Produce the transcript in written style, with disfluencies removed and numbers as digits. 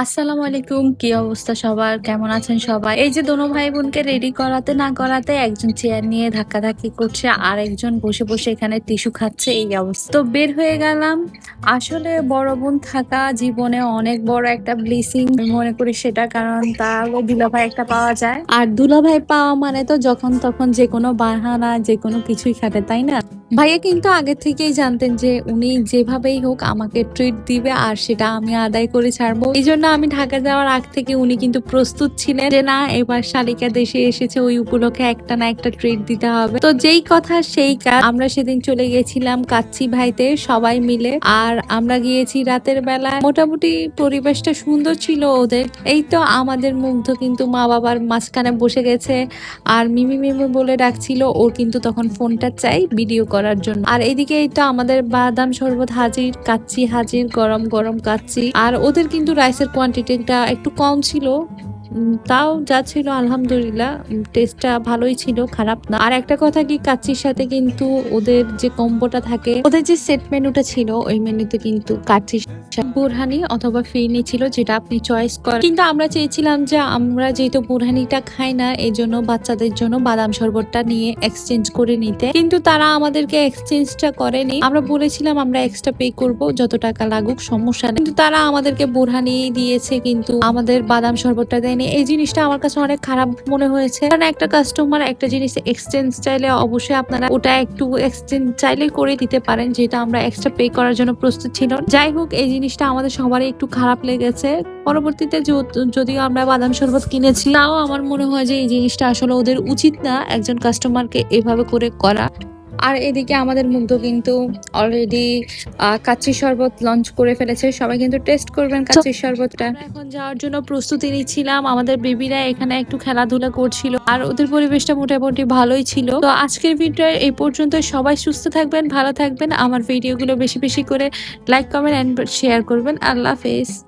আসসালামু আলাইকুম। কি অবস্থা সবার? কেমন আছেন সবাই? এই যে দোনো ভাই বোনকে রেডি করাতে না করাতে একজন চেয়ার নিয়ে ধাক্কাধাক্কি করছে, আর একজন বসে বসে এখানে টিস্যু খাচ্ছে, এই অবস্থা। তো বের হয়ে গেলাম। আসলে বড় বোন থাকা জীবনে অনেক বড় একটা ব্লেসিং মনে করি সেটা, কারণ তারও দুলাভাই একটা পাওয়া যায়। আর দুলাভাই পাওয়া মানে তো যখন তখন যে কোনো বাহানা যে কোনো কিছুই খাটে, তাই না? ভাইয়া কিন্তু আগে থেকেই জানতেন যে উনি যেভাবেই হোক আমাকে ট্রিট দিবে আর সেটা আমি আদায় করে ছাড়বো। এই জন্য আমি ঢাকা যাওয়ার আগ থেকে উনি কিন্তু প্রস্তুত ছিলেন যে না, এবার শালিকা দেশে এসেছে, ওই উপলক্ষে একটা না একটা ট্রিট দিতে হবে। তো যেই কথা সেই কাজ, আমরা সেদিন চলে গেছিলাম কাচ্চি ভাইতে সবাই মিলে। আর আমরা গিয়েছি রাতের বেলা, মোটামুটি পরিবেশটা সুন্দর ছিল ওদের। এই তো আমাদের মুগ্ধ কিন্তু মা বাবার মাঝখানে বসে গেছে আর মিমি মিমি বলে ডাকছিল। ওর কিন্তু তখন ফোনটা চাই ভিডিও করার জন্য। আর এইদিকে এই তো আমাদের বাদাম শরবত হাজির, কাচ্চি হাজির, গরম গরম কাচ্চি। আর ওদের কিন্তু রাইসের কোয়ান্টিটিটা একটু কম ছিল, তাও যা ছিল আলহামদুলিল্লাহ টেস্টটা ভালোই ছিল, খারাপ না। আর একটা কথা কি, কাচ্চির সাথে কিন্তু ওদের যে কম্বোটা থাকে, ওদের যে সেট মেনুটা ছিল ওই মেনুতে কিন্তু কাচ্চি বুরহানি অথবা ফিরনি ছিল, যেটা আপনি চয়েস করেন। কিন্তু আমরা চেয়েছিলাম যে আমরা যেহেতু বুরহানিটা খাই না, এই জন্য বাচ্চাদের জন্য বাদাম শরবতটা নিয়ে এক্সচেঞ্জ করে নিতে, কিন্তু তারা আমাদেরকে এক্সচেঞ্জটা করেনি। আমরা বলেছিলাম আমরা এক্সট্রা পে করব, যত টাকা লাগুক সমস্যা নেই, কিন্তু তারা আমাদেরকে বুরহানি দিয়েছে কিন্তু আমাদের বাদাম শরবতটা দেয়নি। এই জিনিসটা আমার কাছে অনেক খারাপ মনে হয়েছে, কারণ একটা কাস্টমার একটা জিনিস এক্সচেঞ্জ চাইলে অবশ্যই আপনারা ওটা একটু এক্সচেঞ্জ চাইলে করে দিতে পারেন, যেটা আমরা এক্সট্রা পে করার জন্য প্রস্তুত ছিল। যাই হোক, এই জিনিসটা আমাদের সবারই একটু খারাপ লেগেছে। পরবর্তীতে যদিও আমরা বাদাম শরবত কিনেছি, তাও আমার মনে হয় যে এই জিনিসটা আসলে ওদের উচিত না একজন কাস্টমারকে এভাবে করে করা। আর এদিকে আমাদের মুগ্ধ কিন্তু অলরেডি কাচ্চি শরবত লঞ্চ করে ফেলেছে। সবাই কিন্তু টেস্ট করবেন কাচ্চি শরবতটা। এখন যাওয়ার জন্য প্রস্তুতি নিচ্ছিলাম। আমাদের বেবিরা এখানে একটু খেলাধুলা করছিল আর ওদের পরিবেশটা মোটামুটি ভালোই ছিল। তো আজকের ভিডিও এই পর্যন্ত। সবাই সুস্থ থাকবেন, ভালো থাকবেন। আমার ভিডিওগুলো বেশি বেশি করে লাইক, কমেন্ট এন্ড শেয়ার করবেন। আল্লাহ হাফেজ।